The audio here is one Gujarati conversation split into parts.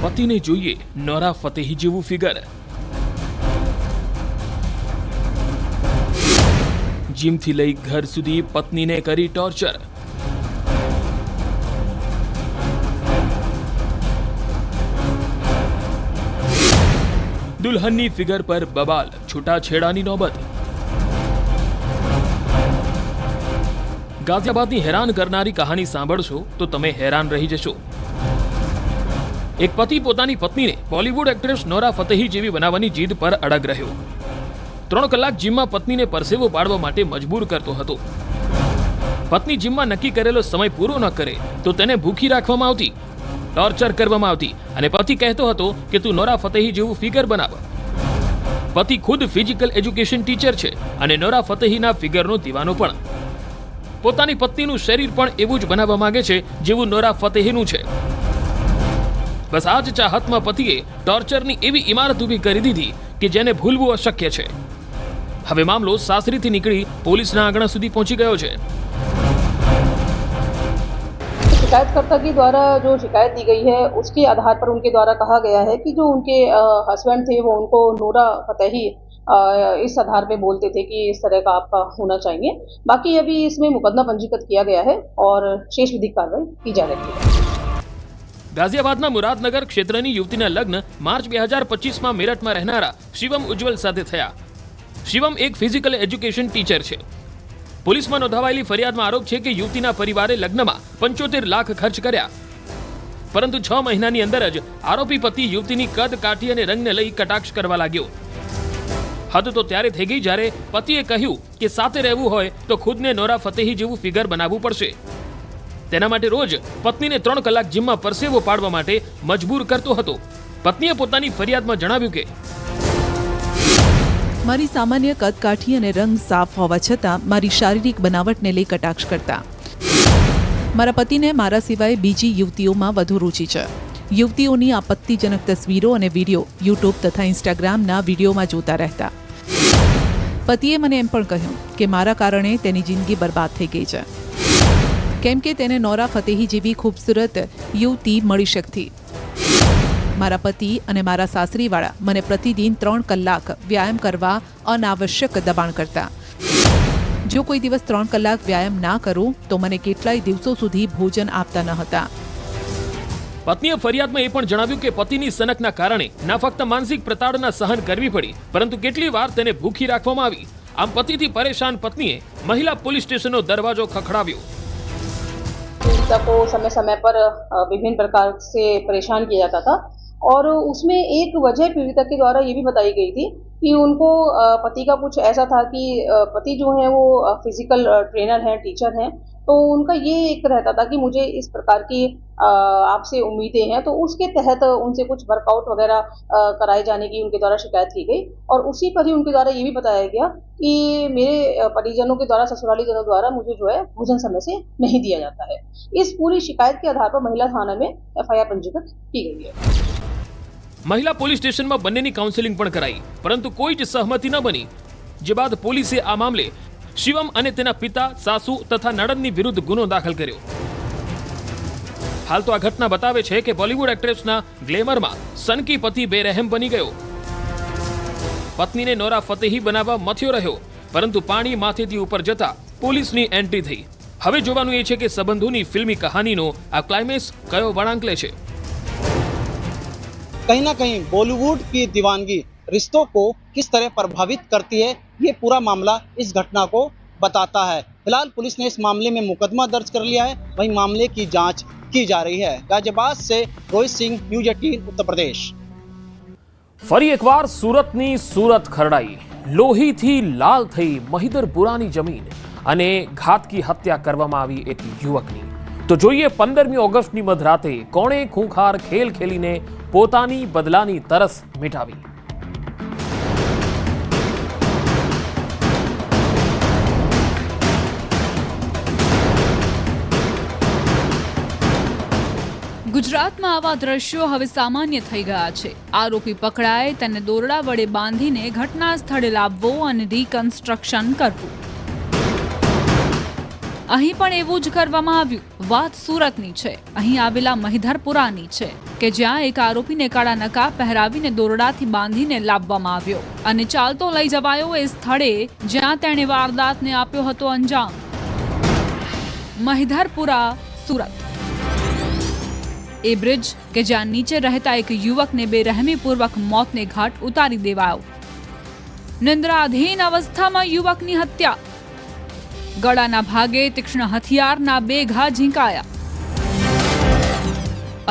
પતિને જોઈએ નોરા ફતેહી જેવું ફિગર। જીમથી લઈ ઘર સુધી પત્નીને કરી ટોર્ચર। દુલ્હનની ફિગર પર બબાલ, છૂટાછેડાની નોબત। ગાઝિયાબાદની હેરાન કરનારી કહાની સાંભળશો તો તમે હેરાન રહી જશો। એક પતિ પોતાની પત્નીને બોલિવૂડ એક્ટ્રેસ નોરા ફતેહી જેવી બનાવવાની જીદ પર અડગ રહ્યો। 3 કલાક જીમમાં પત્નીને પરસેવો પાડવા માટે મજબૂર કરતો હતો। પત્ની જીમમાં નક્કી કરેલો સમય પૂરો ન કરે તો તેને ભૂખી રાખવામાં આવતી, ટોર્ચર કરવામાં આવતી અને પતિ કહેતો હતો કે તું નોરા ફતેહી જેવું ફિગર બનાવ। પતિ ખુદ ફિઝિકલ એજ્યુકેશન ટીચર છે અને નોરા ફતેહીના ફિગરનો દીવાનો પણ। પોતાની પત્નીનું શરીર પણ એવું જ બનાવવા માંગે છે જેવું નોરા ફતેહીનું છે। બસ આ જ ચાહતમાં પતિએ ટોર્ચરની એવી ઇમારત ઊભી કરી દીધી કે જેને ભૂલવું અશક્ય છે। હવે મામલો સાસરીથી નીકળી પોલીસના આંગણા સુધી પહોંચી ગયો છે। शिकायतकर्ता के द्वारा जो शिकायत दी गई है उसके आधार पर उनके द्वारा कहा गया है कि जो उनके हस्बैंड थे वो उनको नूरा फतेही इस आधार पे बोलते थे कि इस तरह का आपका होना चाहिए। बाकी अभी इसमें मुकदमा पंजीकृत किया गया है और शेष विधिक कार्रवाई की जा रही है। ગાઝિયાબાદના મુરાદનગર ક્ષેત્રની યુવતીના લગ્ન માર્ચ 2025માં મેરઠમાં રહેનારા શિવમ ઉજ્જવલ સાથે થયા। શિવમ એક ફિઝિકલ એજ્યુકેશન ટીચર છે। પોલીસમાં નોંધાવાયેલી ફરિયાદમાં આરોપ છે કે યુવતીના પરિવારે લગ્નમાં 75 લાખ ખર્ચ કર્યા, પરંતુ 6 મહિનાની અંદર જ આરોપી પતિ યુવતીની કદ, કાઠી અને રંગને લઈ કટાક્ષ કરવા લાગ્યો। હદ તો ત્યારે થઈ ગઈ જ્યારે પતિએ કહ્યું કે સાથે રહેવું હોય તો ખુદને નોરા ફતેહી જેવું ફિગર બનાવવું પડશે। તેના માટે રોજ પત્નીને 3 કલાક જીમમાં પરસેવો પાડવા માટે મજબૂર કરતો હતો। પત્નીએ પોતાની ફરિયાદમાં જણાવ્યું કે મારી સામાન્ય કદકાઠી અને રંગ સાફ હોવા છતાં મારી શારીરિક બનાવટને લઈ કટાક્ષ કરતા। મારા પતિને મારા સિવાય બીજી યુવતીઓમાં વધુ રુચિ છે। યુવતીઓની આપત્તિજનક તસવીરો અને વિડીયો યુટ્યુબ તથા ઇન્સ્ટાગ્રામના વિડીયોમાં જોતા રહેતા। પતિએ મને એમ પણ કહ્યું કે મારા કારણે તેની જિંદગી બરબાદ થઈ ગઈ છે, કેમ કે તેને નોરા ફતેહી જેવી ખૂબસૂરત યુવતી મળી શકતી। મારા પતિ અને મારા સાસરીવાળા મને પ્રતિદિન 3 કલાક વ્યાયામ કરવા અનાવશ્યક દબાણ કરતા। જો કોઈ દિવસ 3 કલાક વ્યાયામ ના કરું તો મને કેટલાય દિવસો સુધી ભોજન આપતા ન હતા। પત્નીએ ફરિયાદમાં એ પણ જણાવ્યું કે પતિની સનકના કારણે ના ફક્ત માનસિક પ્રતાડના સહન કરવી પડી, પરંતુ કેટલી વાર તેને ભૂખી રાખવામાં આવી। આમ પતિથી પરેશાન પત્નીએ મહિલા પોલીસ સ્ટેશનનો દરવાજો ખખડાવ્યો। पीड़िता को समय समय पर विभिन्न प्रकार से परेशान किया जाता था और उसमें एक वजह पीड़िता के द्वारा ये भी बताई गई थी कि उनको पति का कुछ ऐसा था कि पति जो है वो फिजिकल ट्रेनर हैं, टीचर हैं, तो उनका ये एक रहता था कि मुझे इस प्रकार की आपसे उम्मीदें हैं, तो उसके तहत उनसे कुछ वर्कआउट वगैरह कराए जाने की उनके द्वारा शिकायत की गई और उसी पर ही उनके द्वारा ये भी बताया गया कि मेरे परिजनों के द्वारा, ससुराली जनों द्वारा मुझे जो है भोजन समय से नहीं दिया जाता है। इस पूरी शिकायत के आधार पर महिला थाना में FIR पंजीकृत की गई है। મહિલા પોલીસ સ્ટેશનમાં બંનેની કાઉન્સેલિંગ પણ કરાઈ, પરંતુ કોઈ જ સહમતિ ન બની, જે બાદ પોલીસે આ મામલે શિવમ અને તેના પિતા, સાસુ તથા નણંદની વિરુદ્ધ ગુનો દાખલ કર્યો। હાલ તો આ ઘટના બતાવે છે કે બોલિવૂડ એક્ટ્રેસના ગ્લેમરમાં સનકી પતિ બેરહેમ બની ગયો। પત્નીને નોરા ફતેહી બનાવવા મથ્યો રહ્યો, પરંતુ પાણી માથેથી ઉપર જતા પોલીસની એન્ટ્રી થઈ। હવે જોવાનું એ છે કે સંબંધોની ફિલ્મી કહાનીનો આ ક્લાઇમેક્સ કયો વળાંક લે છે। कहीं ना कहीं बॉलीवुड की दीवानगी रिश्तों को किस तरह प्रभावित करती है, ये पूरा मामला इस घटना को बताता है। फिलहाल पुलिस ने इस मामले में मुकदमा दर्ज कर लिया है, वहीं मामले की जांच की जा रही है। गाजियाबाद से रोहित सिंह, न्यूज 18 उत्तर प्रदेश। ફરી એકવાર સુરતની સુરત ખરડાઈ, લોહીથી લાલ થઈ મહિદરપુરાની જમીન અને ઘાતકી હત્યા કરવામાં આવી એક યુવકની। તો જોઈએ 15મી ઓગસ્ટની મધરાતે કોણે ખૂંખાર ખેલ ખેલીને પોતાની બદલાની તરસ મિટાવી। ગુજરાતમાં આવા દ્રશ્યો હવે સામાન્ય થઈ ગયા છે। આરોપી પકડાય તેને દોરડા વડે બાંધીને ઘટના સ્થળે લાવવો અને રિકન્સ્ટ્રક્શન કરવું। અહીં પણ એવું જ કરવામાં આવ્યું. વાત સુરતની છે. અહીં આવેલા મહિધરપુરાની છે કે જ્યાં એક આરોપીને કાળા નકાબ પહેરાવીને દોરડાથી બાંધીને લાવવામાં આવ્યો અને ચાલતો લઈ જવાયો એ સ્થળે જ્યાં તેણે વારદાતને આપ્યો હતો અંજામ. મહિધરપુરા, સુરત. એ બ્રિજ કે જ્યાં નીચે રહેતા એક યુવકને બેરહેમીપૂર્વક મોતને ઘાટ ઉતારી દેવાયો. નિંદ્રાધીન અવસ્થામાં યુવકની હત્યા. ગળાના ભાગે તીક્ષ્ણ હથિયારના 2 ઘા ઝીંકાયા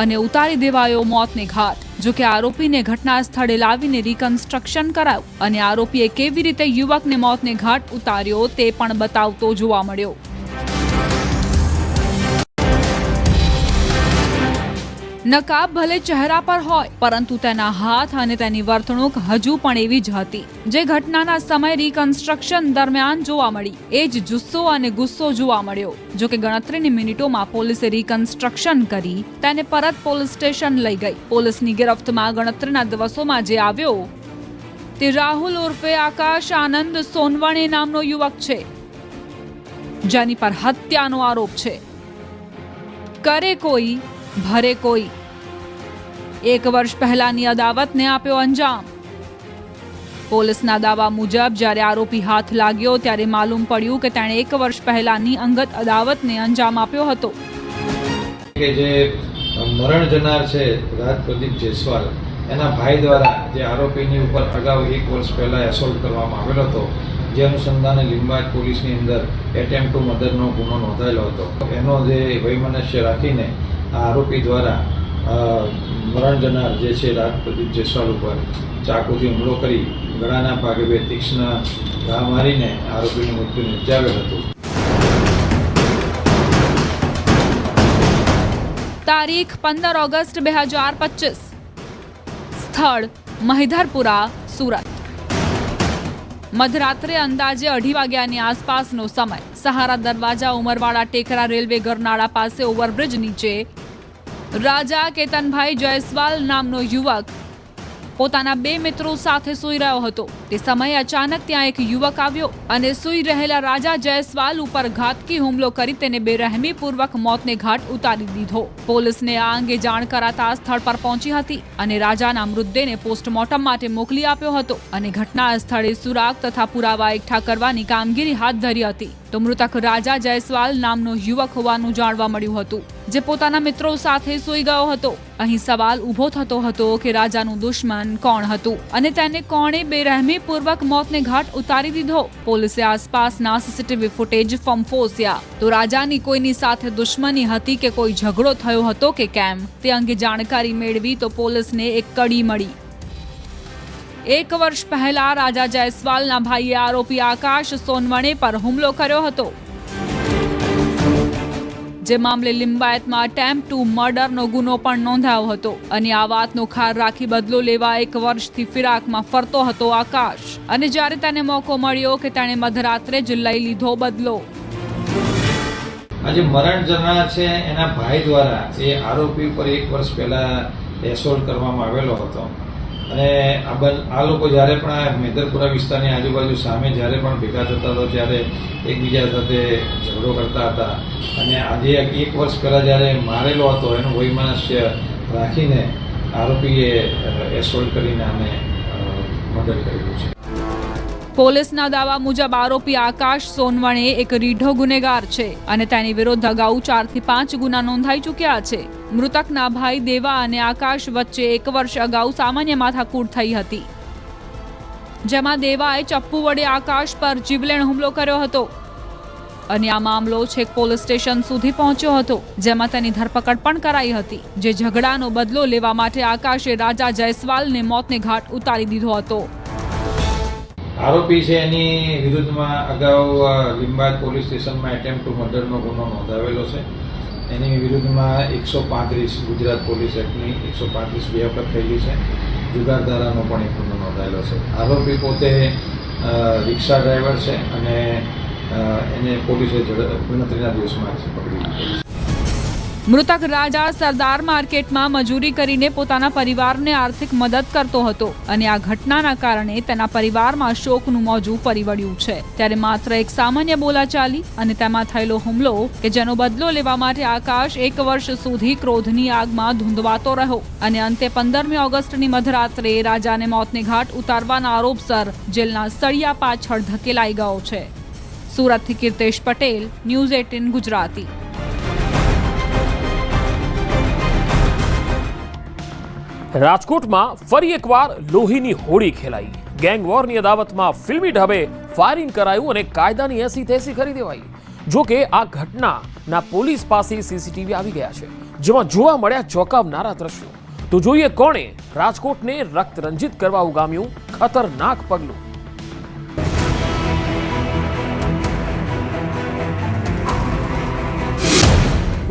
અને ઉતારી દેવાયો મોતને ઘાટ. જો કે આરોપીને ઘટના સ્થળે લાવીને રિકન્સ્ટ્રક્શન કરાયું અને આરોપીએ કેવી રીતે યુવકને મોતને ઘાટ ઉતાર્યો તે પણ બતાવતો જોવા મળ્યો. નકાબ ભલે ચહેરા પર હોય પરંતુ તેના હાથ અને તેની વર્તણૂક હજુ પણ એવી જ હતી જે ઘટનાના સમય રિકન્સ્ટ્રક્શન દરમિયાન જોવા મળી. એ જ જુસ્સો અને ગુસ્સો જોવા મળ્યો. જો કે ગણતરીની મિનિટોમાં પોલીસે રિકન્સ્ટ્રક્શન કરી તેને પરત પોલીસ સ્ટેશન લઈ ગઈ. પોલીસની ગિરફ્તમાં ગણતરીના દિવસોમાં જે આવ્યો તે રાહુલ ઉર્ફે આકાશ આનંદ સોનવણે નામનો યુવક છે જેની પર હત્યાનો આરોપ છે. કરે કોઈ ભરે કોઈ. 1 વર્ષ પહેલાની અદાવતને આપ્યો અંજામ. પોલીસના દાવા મુજબ જ્યારે આરોપી હાથ લાગ્યો ત્યારે માલુમ પડ્યું કે તેણે 1 વર્ષ પહેલાની અંગત અદાવતને અંજામ આપ્યો હતો. કે જે મરણ જનાર છે રાજ પ્રદીપ જયસ્વાલ, એના ભાઈ દ્વારા જે આરોપીની ઉપર અગાઉ 1 વર્ષ પહેલા એસોલ્ટ કરવામાં આવેલો હતો, જે અનુસંધાને લીંબાયત પોલીસની અંદર એટેમ્પ ટુ મર્ડરનો ગુનો નોંધાયેલો હતો. એનો જે વૈમનસ્ય રાખીને આરોપી દ્વારા મરણ જનાર જે છે રાજ પ્રદીપ જયસ્વાલ ઉપર ચાકુથી હુમલો કરી ગળાના ભાગે 2 તીક્ષ્ણ ઘા મારીને આરોપીનું મૃત્યુ નિપજાવેલ હતું. તારીખ 15 ઓગસ્ટ 2025. સ્થળ મહિધરપુરા, સુરત. મધરાત્રે અંદાજે 2:30 વાગ્યાની આસપાસનો સમય. સહારા દરવાજા ઉમરવાડા ટેકરા રેલવે ગરનાળા પાસે ઓવરબ્રિજ નીચે રાજા કેતનભાઈ જયસ્વાલ નામનો યુવક પોતાના 2 મિત્રો સાથે સૂઈ રહ્યો હતો. તે સમયે અચાનક ત્યાં એક યુવક આવ્યો અને સૂઈ રહેલા રાજા જયસ્વાલ ઉપર ઘાતકી હુમલો કરી તેને બેરહેમીપૂર્વક મોતને ઘાટ ઉતારી દીધો. પોલીસને આ અંગે જાણ કરાતા સ્થળ પર પહોંચી હતી અને રાજાના મૃતદેહને પોસ્ટમોર્ટમ માટે મોકલી આપ્યો હતો અને ઘટના સ્થળે સુરાગ તથા પુરાવા એકઠા કરવાની કામગીરી હાથ ધરી હતી. તો મૃતક રાજા જયસ્વાલ નામનો યુવક હોવાનું જાણવા મળ્યું હતું જે પોતાના મિત્રો સાથે સૂઈ ગયો હતો. અહીં સવાલ ઊભો થતો હતો કે રાજાનું દુશ્મન કોણ હતું અને તેને કોણે બેરહેમીપૂર્વક મોતને ઘાટ ઉતારી દીધો. પોલીસે આસપાસના સીસીટીવી ફૂટેજ ફંફોસ્યા તો રાજાની કોઈની સાથે દુશ્મની હતી કે કોઈ ઝઘડો થયો હતો કે કેમ તે અંગે જાણકારી મેળવી તો પોલીસને એક કડી મળી. 1 વર્ષ પહેલા રાજા જયસ્વાલના ભાઈએ આરોપી આકાશ સોનવણે પર હુમલો કર્યો હતો. જે મામલે લિંબાયતમાં અટેમ્પ ટુ મર્ડરનો ગુનો પણ નોંધાયો હતો અને આ વાતનો ખાર રાખી બદલો લેવા 1 વર્ષથી ફિરાકમાં ફરતો હતો આકાશ અને જ્યારે તેને મોકો મળ્યો કે તેણે મધરાત્રે જ લઈ લીધો બદલો. આજે મરણ જનાર છે એના ભાઈ દ્વારા એ આરોપી ઉપર 1 વર્ષ પહેલા એસોલ્ટ કરવામાં આવેલો હતો અને આ લોકો જ્યારે પણ આ મહિધરપુરા વિસ્તારની આજુબાજુ સામે જ્યારે પણ ભેગા થતા હતા ત્યારે એકબીજા સાથે ઝઘડો કરતા હતા અને આજે 1 વર્ષ પહેલાં જ્યારે મારેલો હતો એનું વૈમનસ્ય રાખીને આરોપીએ એસોલ્ટ કરીને આને મર્ડર કરેલું છે. પોલીસના દાવા મુજબ આરોપી આકાશ સોનવણે એક રીઢો ગુનેગાર છે અને તેની વિરુદ્ધ અગાઉ 4 થી 5 ગુના નોંધાઈ ચૂક્યા છે. મૃતકના ભાઈ દેવા અને આકાશ વચ્ચે 1 વર્ષ અગાઉ સામાન્ય માથાકૂટ થઈ હતી જેમાં દેવાએ ચપ્પુ વડે આકાશ પર જીવલેણ હુમલો કર્યો હતો અને આ મામલો છેક પોલીસ સ્ટેશન સુધી પહોંચ્યો હતો જેમાં તેની ધરપકડ પણ કરાઈ હતી. જે ઝઘડાનો બદલો લેવા માટે આકાશે રાજા જયસ્વાલને મોતને ઘાટ ઉતારી દીધો હતો. આરોપી છે એની વિરુદ્ધમાં અગાઉ લીંબાયત પોલીસ સ્ટેશનમાં એટેમ્પ ટુ મર્ડરનો ગુનો નોંધાવેલો છે. એની વિરુદ્ધમાં 135 ગુજરાત પોલીસ એક્ટની 135 બે વખત થયેલી છે. જુગાર ધારાનો પણ એક ગુનો નોંધાયેલો છે. આરોપી પોતે રિક્ષા ડ્રાઈવર છે અને એને પોલીસે ગણતરીના દિવસમાં પકડી લીધો. મૃતક રાજા સરદાર માર્કેટમાં મજૂરી કરીને પોતાના પરિવારને આર્થિક મદદ કરતો હતો અને આ ઘટનાના કારણે તેના પરિવારમાં શોકનું મોજું ફરી વળ્યું છે. ત્યારે માત્ર એક સામાન્ય બોલાચાલી અને તેમાં થયેલો હુમલો કે જેનો બદલો લેવા માટે આકાશ 1 વર્ષ સુધી ક્રોધની આગમાં ધૂંધવાતો રહ્યો અને અંતે 15મી ઓગસ્ટની મધરાત્રે રાજાને મોતને ઘાટ ઉતારવાના આરોપસર જેલના સળિયા પાછળ ધકેલાઈ ગયો છે. સુરતથી કીર્તેશ પટેલ, ન્યૂઝ 18 ગુજરાતી. રાજકોટમાં ફરી એકવાર લોહીની હોળી ખેલાઈ. ગેંગ વોરની અદાવતમાં ફિલ્મી ઢબે ફાયરિંગ કરાયું અને કાયદાની એસી તેસી કરી દેવાઈ. જો કે આ ઘટનાના પોલીસ પાસે સીસીટીવી આવી ગયા છે, જેમાં જોવા મળ્યા ચોંકાવનારા દ્રશ્યો. તો જોઈએ કોણે રાજકોટને રક્તરંજિત કરવા ઉગામ્યું ખતરનાક પગલું.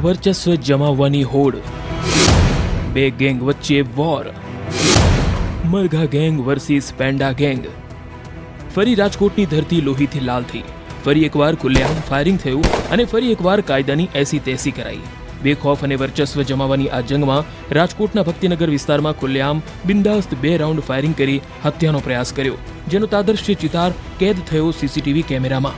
વર્ચસ્વ જમાવવાની હોડ, બે ગેંગ વચ્ચે વોર. મરઘા ગેંગ વર્સિસ પેન્ડા ગેંગ. ફરી રાજકોટની ધરતી લોહીથી લાલ થઈ. ફરી એકવાર ખુલ્લેઆમ ફાયરિંગ થયું અને ફરી એકવાર કાયદાની એસી તેસી કરાઈ. બેખોફ અને વર્ચસ્વ જમાવવાની આ જંગમાં રાજકોટના ભક્તિનગર વિસ્તારમાં ખુલ્લેઆમ બિંદાસ્ત 2 રાઉન્ડ ફાયરિંગ કરી હત્યાનો પ્રયાસ કર્યો, જેનો તાદર્શ્ય ચિતાર કેદ થયો સીસીટીવી કેમેરામાં.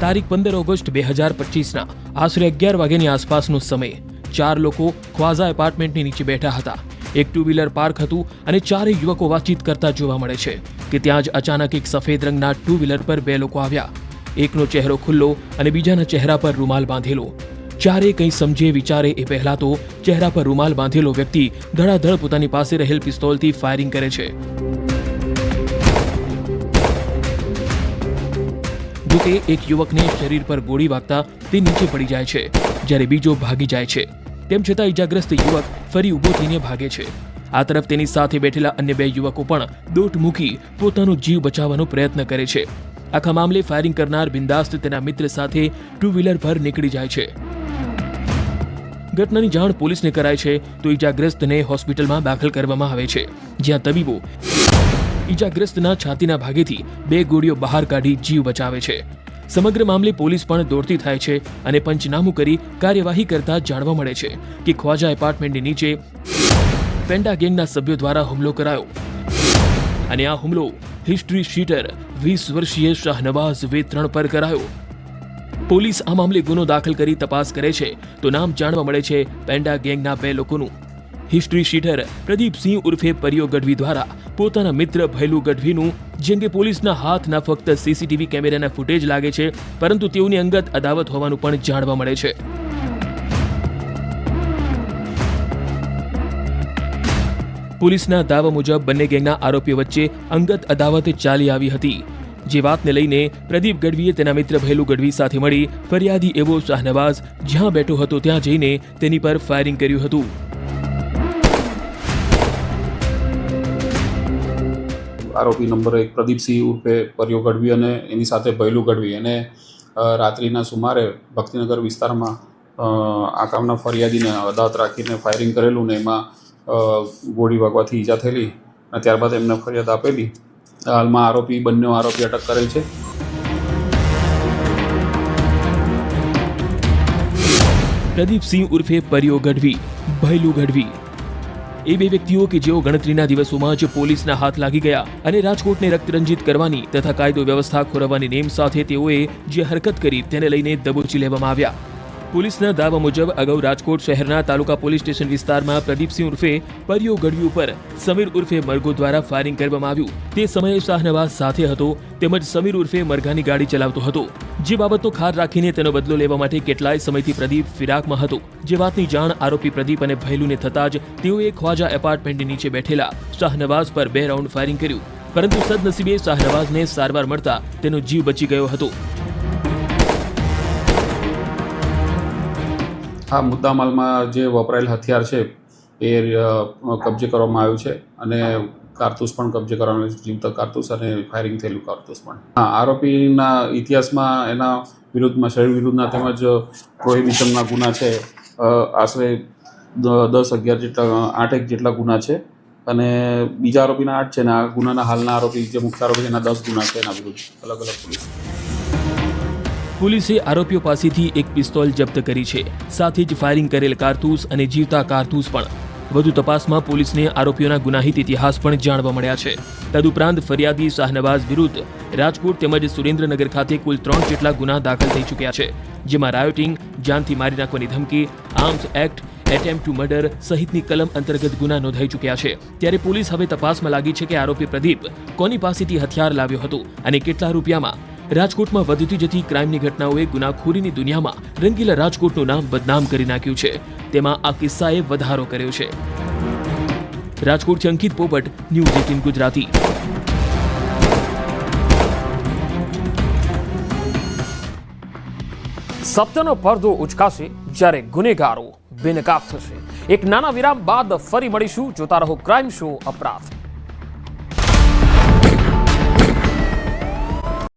તારીખ 15 ઓગસ્ટ 2025ના આશરે 11 વાગ્યાની આસપાસનો સમય. 4 લોકો ખ્વાઝા એપાર્ટમેન્ટની નીચે બેઠા હતા. એક 2 વ્હીલર પાર્ક હતું અને 4 યુવકો વાતચીત કરતા જોવા મળે છે કે ત્યાં જ અચાનક એક સફેદ રંગના 2 વ્હીલર પર 2 લોકો આવ્યા. એકનો ચહેરો ખુલ્લો અને બીજાના ચહેરા પર રૂમાલ બાંધેલો. ચારે કંઈ સમજે વિચારે એ પહેલા તો ચહેરા પર રૂમાલ બાંધેલો વ્યક્તિ ધડાધડ પોતાની પાસે રહેલ પિસ્તોલથી ફાયરિંગ કરે છે. જોકે એક યુવકને શરીર પર ગોળી વાગતા તે નીચે પડી જાય છે, જ્યારે બીજો ભાગી જાય છે. તેમ છતાં ઈજાગ્રસ્ત યુવક ફરી ઊભો થઈને ભાગે છે. આ તરફ તેની સાથે બેઠેલા અન્ય 2 યુવકો પણ દોટ મૂકી પોતાનો જીવ બચાવવાનો પ્રયત્ન કરે છે. આખા મામલે ફાયરિંગ કરનાર બિંદાસ્ત તેના મિત્ર સાથે 2 વ્હીલર પર નીકળી જાય છે. ઘટનાની જાણ પોલીસને કરાય છે તો ઈજાગ્રસ્તને હોસ્પિટલમાં દાખલ કરવામાં આવે છે, જ્યાં તબીબો ઈજાગ્રસ્તના છાતીના ભાગેથી 2 ગોળીઓ બહાર કાઢી જીવ બચાવે છે. સમગ્ર મામલે પોલીસ પણ દોડતી થાય છે અને પંચનામું કરી કાર્યવાહી કરતા જાણવા મળે છે કે ખ્વાજા એપાર્ટમેન્ટની નીચે પેન્ડા ગેંગના સભ્યો દ્વારા હુમલો કરાયો અને આ હુમલો હિસ્ટ્રી શીટર 20 વર્ષીય શાહનવાઝ વેત્રણ પર કરાયો. પોલીસ આ મામલે ગુનો દાખલ કરી તપાસ કરે છે તો નામ જાણવા મળે છે પેન્ડા ગેંગના 2 લોકોનું. હિસ્ટ્રી શીટર પ્રદીપસિંહ ઉર્ફે પરિયો ગઢવી દ્વારા પોતાના મિત્ર ભૈલુ ગઢવીનું, જેમ કે પોલીસના હાથના ફક્ત સીસીટીવી કેમેરાના ફૂટેજ લાગે છે, પરંતુ તેઓની અંગત અદાવત હોવાનું પણ જાણવા મળે છે. પોલીસના દાવા મુજબ બંને ગેંગના આરોપીઓ વચ્ચે અંગત અદાવત ચાલી આવી હતી, જે વાતને લઈને પ્રદીપ ગઢવીએ તેના મિત્ર ભૈલુ ગઢવી સાથે મળી ફરિયાદી એવો શાહનવાઝ જ્યાં બેઠો હતો ત્યાં જઈને તેની પર ફાયરિંગ કર્યું હતું. આરોપી નંબર 1 પ્રદીપસિંહ ઉર્ફે પરિયો ગઢવી અને એની સાથે ભૈલુ ગઢવી એને રાત્રિના સુમારે ભક્તિનગર વિસ્તારમાં આ કામના ફરિયાદીને અદાવત રાખીને ફાયરિંગ કરેલું ને એમાં ગોળી વાગવાથી ઈજા થયેલી અને ત્યારબાદ એમને ફરિયાદ આપેલી. હાલમાં બંને આરોપી અટક કરેલ છે. પ્રદીપસિંહ ઉર્ફે પરિયો ગઢવી, ભૈલુ ગઢવી એ 2 વ્યક્તિઓ કે જેઓ ગણતરીના દિવસોમાં જ પોલીસના હાથ લાગી ગયા અને રાજકોટને રક્તરંજિત કરવાની તથા કાયદો વ્યવસ્થા ખોરવવાની નેમ સાથે તેઓએ જે હરકત કરી તેને લઈને દબોચી લેવામાં આવ્યા. પોલીસના દાવા મુજબ અગાઉ રાજકોટ શહેરના તાલુકા પોલીસ સ્ટેશન વિસ્તારમાં પ્રદીપસિંહ ઉર્ફે પરિયો ગઢવી ઉપર સમીર ઉર્ફે મરઘો દ્વારા ફાયરિંગ કરવામાં આવ્યું. તે સમયે શાહનવાઝ સાથે હતો તેમજ સમીર ઉર્ફે મરઘાની ગાડી ચલાવતો હતો, જે બાબતનો ખાર રાખીને તેનો બદલો લેવા માટે કેટલાય સમયથી પ્રદીપ ફિરાકમાં હતો. જે વાતની જાણ આરોપી પ્રદીપ અને ભૈલુને થતાં જ તેઓએ ખ્વાજા એપાર્ટમેન્ટની નીચે બેઠેલા શાહનવાઝ પર 2 રાઉન્ડ ફાયરિંગ કર્યું, પરંતુ સદનસીબે શાહનવાઝને સારવાર મળતા તેનો જીવ બચી ગયો હતો. આ મુદ્દામાલમાં જે વપરાયેલ હથિયાર છે એ કબજે કરવામાં આવ્યું છે અને કારતૂસ પણ કબજે કરવામાં આવ્યું છે, જીવતા કારતૂસ અને ફાયરિંગ થયેલું કારતૂસ પણ. આરોપીના ઇતિહાસમાં એના વિરુદ્ધમાં શરીર વિરુદ્ધના તેમજ પ્રોહિબિશનના ગુના છે આશરે 8 જેટલા ગુના છે અને બીજા આરોપીના 8 છે ને આ ગુનાના હાલના આરોપી જે મુખ્ય આરોપી એના 10 ગુના છે એના વિરુદ્ધ અલગ અલગ પોલીસ. પોલીસે આરોપીઓ પાસેથી એક પિસ્તોલ જપ્ત કરી છે, સાથે જ ફાયરિંગ કરેલ કારતૂસ અને જીવતા કારતૂસ પણ. વધુ તપાસમાં પોલીસને આરોપીઓના ગુનાહિત ઇતિહાસ પણ જાણવા મળ્યા છે. તદુપરાંત ફરિયાદી શાહનવાઝ વિરુદ્ધ રાજકોટ તેમજ સુરેન્દ્રનગર ખાતે કુલ 3 જેટલા ગુના દાખલ થઈ ચૂક્યા છે, જેમાં રાયોટિંગ, જાનથી મારી નાખવાની ધમકી, arms act, attempt two murder સહિતની કલમ અંતર્ગત ગુના નોંધાઈ ચૂક્યા છે. ત્યારે પોલીસ હવે તપાસમાં લાગી છે કે આરોપી પ્રદીપ કોની પાસેથી હથિયાર લાવ્યો હતો અને કેટલા રૂપિયામાં. રાજકોટમાં વધતી જતી ક્રાઇમની ઘટનાઓએ ગુનાખોરીની દુનિયામાં રંગીલા રાજકોટનું નામ બદનામ કરી નાખ્યું છે. તેમાં આ કિસ્સાએ વધારો કર્યો છે. રાજકોટથી અંકિત પોપટ, ન્યૂઝ 18 ગુજરાતી. સત્યનો પડદો ઉચકાશે જ્યારે ગુનેગારો બેનકાબ થશે. એક નાના વિરામ બાદ ફરી મળીશું. જોતા રહો ક્રાઇમ શો અપરાધ.